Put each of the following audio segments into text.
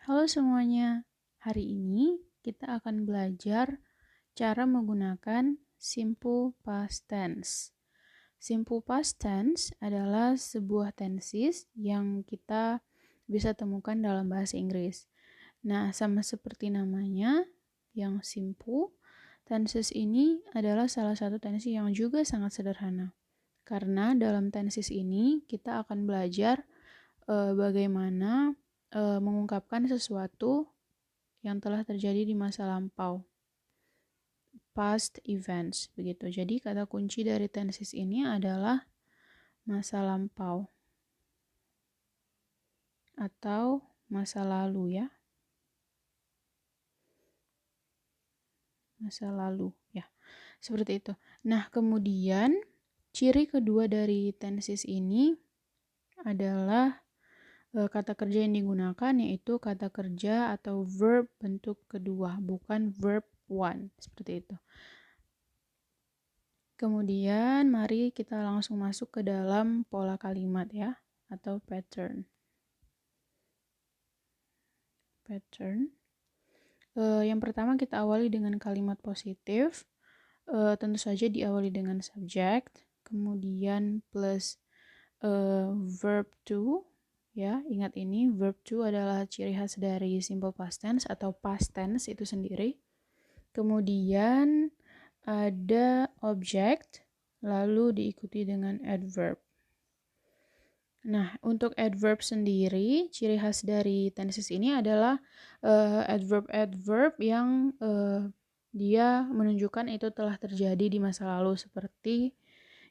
Halo semuanya, hari ini kita akan belajar cara menggunakan simple past tense. Simple past tense adalah sebuah tenses yang kita bisa temukan dalam bahasa Inggris. Nah, sama seperti namanya, yang simple, tenses ini adalah salah satu tenses yang juga sangat sederhana. Karena dalam tenses ini kita akan belajar bagaimana mengungkapkan sesuatu yang telah terjadi di masa lampau, past events begitu. Jadi kata kunci dari tenses ini adalah masa lampau atau masa lalu ya. Masa lalu ya. Seperti itu. Nah, kemudian ciri kedua dari tenses ini adalah kata kerja yang digunakan yaitu kata kerja atau verb bentuk kedua, bukan verb one, seperti itu. Kemudian mari kita langsung masuk ke dalam pola kalimat ya, atau pattern. Yang pertama kita awali dengan kalimat positif. Tentu saja diawali dengan subject, kemudian plus verb to. Ya, ingat ini verb to adalah ciri khas dari simple past tense atau past tense itu sendiri. Kemudian ada object, lalu diikuti dengan adverb. Nah, untuk adverb sendiri, ciri khas dari tenses ini adalah adverb-adverb yang dia menunjukkan itu telah terjadi di masa lalu seperti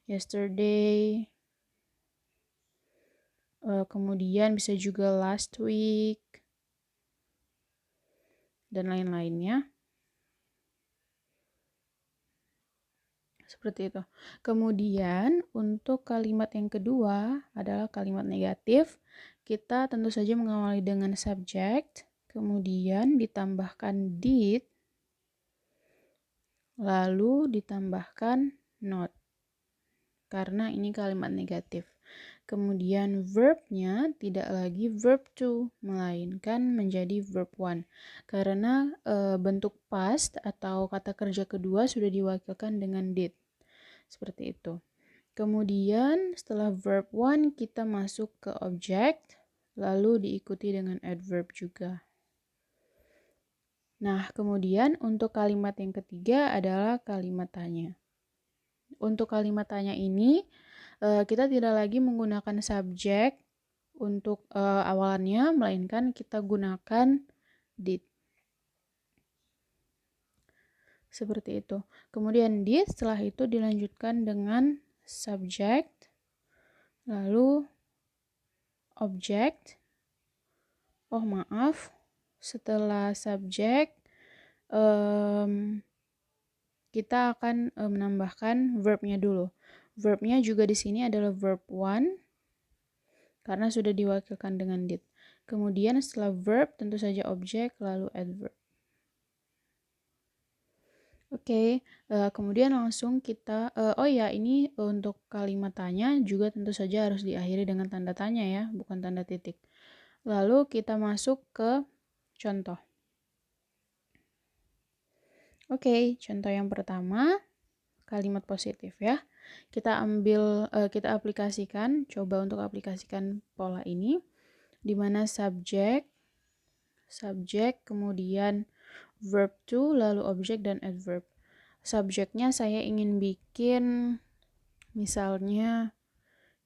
yesterday, kemudian bisa juga last week, dan lain-lainnya. Seperti itu. Kemudian untuk kalimat yang kedua adalah kalimat negatif. Kita tentu saja mengawali dengan subject, kemudian ditambahkan did, lalu ditambahkan not. Karena ini kalimat negatif. Kemudian verbnya tidak lagi verb to, melainkan menjadi verb one. Karena bentuk past atau kata kerja kedua sudah diwakilkan dengan did. Seperti itu. Kemudian setelah verb one kita masuk ke object, lalu diikuti dengan adverb juga. Nah, kemudian untuk kalimat yang ketiga adalah kalimat tanya. Untuk kalimat tanya ini, kita tidak lagi menggunakan subjek untuk awalannya, melainkan kita gunakan did. Seperti itu. Kemudian did setelah itu dilanjutkan dengan subject, lalu object. Setelah subjek kita akan menambahkan verbnya dulu. Verbnya juga di sini adalah verb one karena sudah diwakilkan dengan did. Kemudian setelah verb tentu saja objek lalu adverb. Oke, kemudian langsung kita ini untuk kalimat tanya juga tentu saja harus diakhiri dengan tanda tanya ya, bukan tanda titik. Lalu kita masuk ke contoh. Oke, contoh yang pertama kalimat positif ya. Kita aplikasikan, coba untuk aplikasikan pola ini di mana subjek, kemudian verb to, lalu objek dan adverb. Subjeknya saya ingin bikin misalnya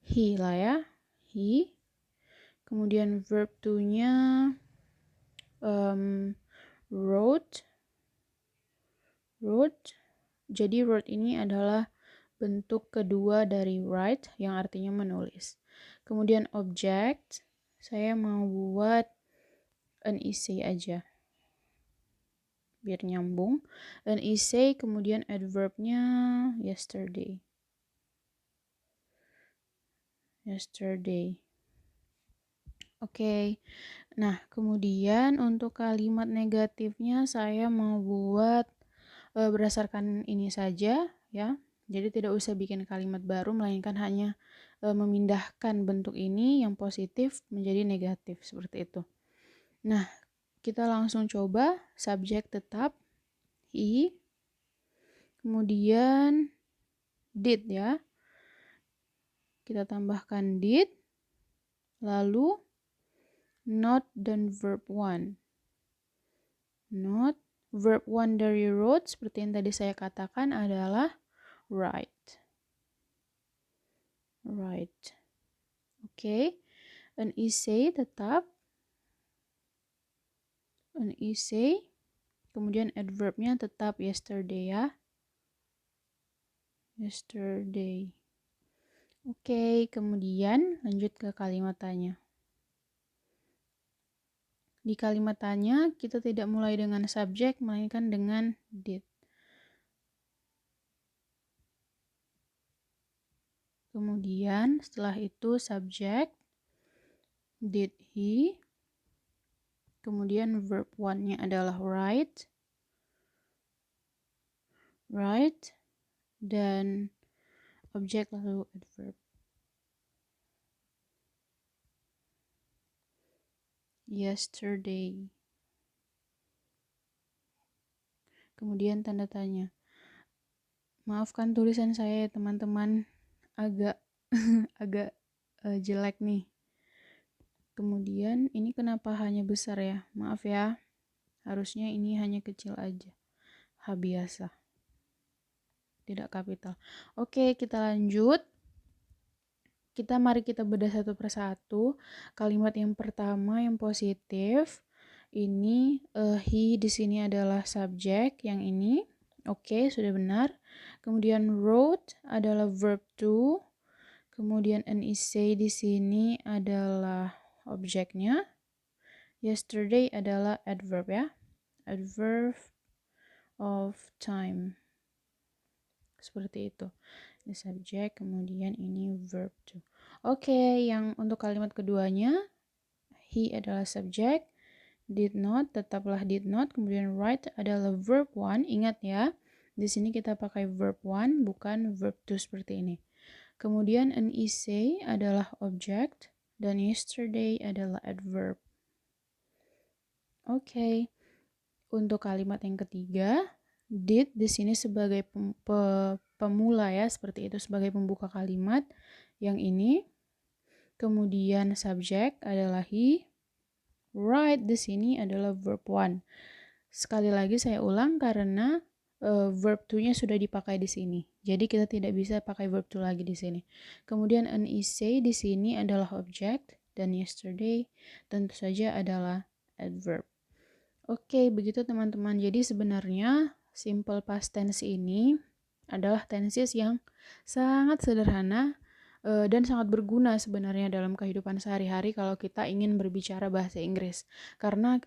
he lah ya, he. Kemudian verb to-nya wrote. Jadi wrote ini adalah bentuk kedua dari write yang artinya menulis. Kemudian object, saya mau buat an essay aja. Biar nyambung. An essay, kemudian adverbnya yesterday. Oke. Nah, kemudian untuk kalimat negatifnya saya mau buat berdasarkan ini saja ya. Jadi tidak usah bikin kalimat baru melainkan hanya memindahkan bentuk ini yang positif menjadi negatif seperti itu. Nah, kita langsung coba subjek tetap he, kemudian did ya. Kita tambahkan did, lalu not dan verb 1. Not, verb 1 dari wrote seperti yang tadi saya katakan adalah write. Write. Oke. An essay tetap. An essay. Kemudian adverbnya tetap yesterday ya. Yesterday. Oke, kemudian lanjut ke kalimat tanya. Di kalimat tanya, kita tidak mulai dengan subjek, melainkan dengan did. Kemudian setelah itu subjek, did he. Kemudian verb 1-nya adalah write. Write. Dan objek lalu adverb. Yesterday. Kemudian tanda tanya. Maafkan tulisan saya teman-teman, agak agak jelek nih. Kemudian ini kenapa hanya besar ya? Maaf ya. Harusnya ini hanya kecil aja. H biasa. Tidak kapital. Oke, kita lanjut. Mari kita bedah satu persatu. Kalimat yang pertama yang positif. Ini he di sini adalah subjek yang ini. Oke, sudah benar. Kemudian wrote adalah verb to. Kemudian an essay di sini adalah objeknya. Yesterday adalah adverb ya. Adverb of time. Seperti itu. Ini subjek, kemudian ini verb to. Oke, yang untuk kalimat keduanya, he adalah subjek, did not tetaplah did not, kemudian write adalah verb 1. Ingat ya, di sini kita pakai verb 1 bukan verb to seperti ini. Kemudian an essay adalah object dan yesterday adalah adverb. Oke. Untuk kalimat yang ketiga, did di sini sebagai pemula ya, seperti itu, sebagai pembuka kalimat yang ini. Kemudian subjek adalah he. Write di sini adalah verb 1. Sekali lagi saya ulang karena verb 2-nya sudah dipakai di sini. Jadi kita tidak bisa pakai verb 2 lagi di sini. Kemudian an essay di sini adalah object dan yesterday tentu saja adalah adverb. Oke, begitu teman-teman. Jadi sebenarnya simple past tense ini adalah tenses yang sangat sederhana dan sangat berguna sebenarnya dalam kehidupan sehari-hari kalau kita ingin berbicara bahasa Inggris. Karena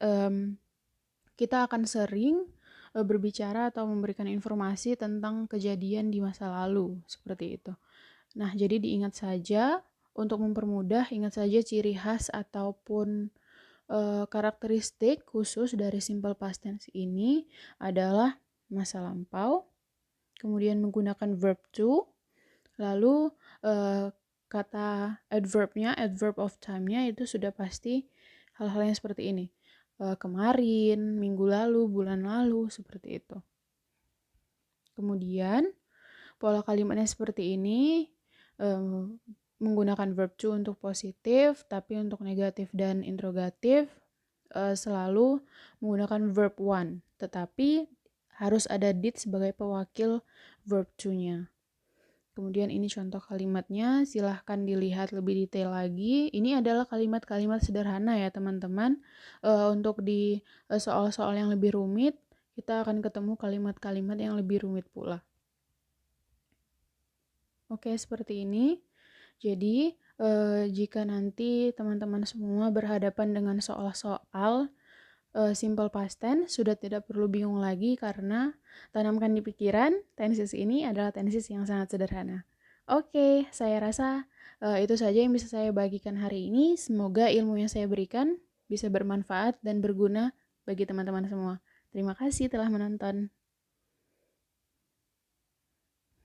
kita akan sering berbicara atau memberikan informasi tentang kejadian di masa lalu, seperti itu. Nah, jadi diingat saja, untuk mempermudah, ingat saja ciri khas ataupun karakteristik khusus dari simple past tense ini adalah masa lampau, kemudian menggunakan verb to, lalu kata adverbnya, adverb of time-nya itu sudah pasti hal-hal yang seperti ini. Kemarin, minggu lalu, bulan lalu, seperti itu. Kemudian pola kalimatnya seperti ini, menggunakan verb to untuk positif, tapi untuk negatif dan interrogatif selalu menggunakan verb 1, tetapi harus ada did sebagai pewakil verb to-nya. Kemudian ini contoh kalimatnya, silahkan dilihat lebih detail lagi. Ini adalah kalimat-kalimat sederhana ya teman-teman. Untuk di soal-soal yang lebih rumit, kita akan ketemu kalimat-kalimat yang lebih rumit pula. Oke, seperti ini. Jadi, jika nanti teman-teman semua berhadapan dengan soal-soal simple past tense, sudah tidak perlu bingung lagi karena tanamkan di pikiran, tenses ini adalah tenses yang sangat sederhana. Oke, saya rasa itu saja yang bisa saya bagikan hari ini. Semoga ilmu yang saya berikan bisa bermanfaat dan berguna bagi teman-teman semua. Terima kasih telah menonton.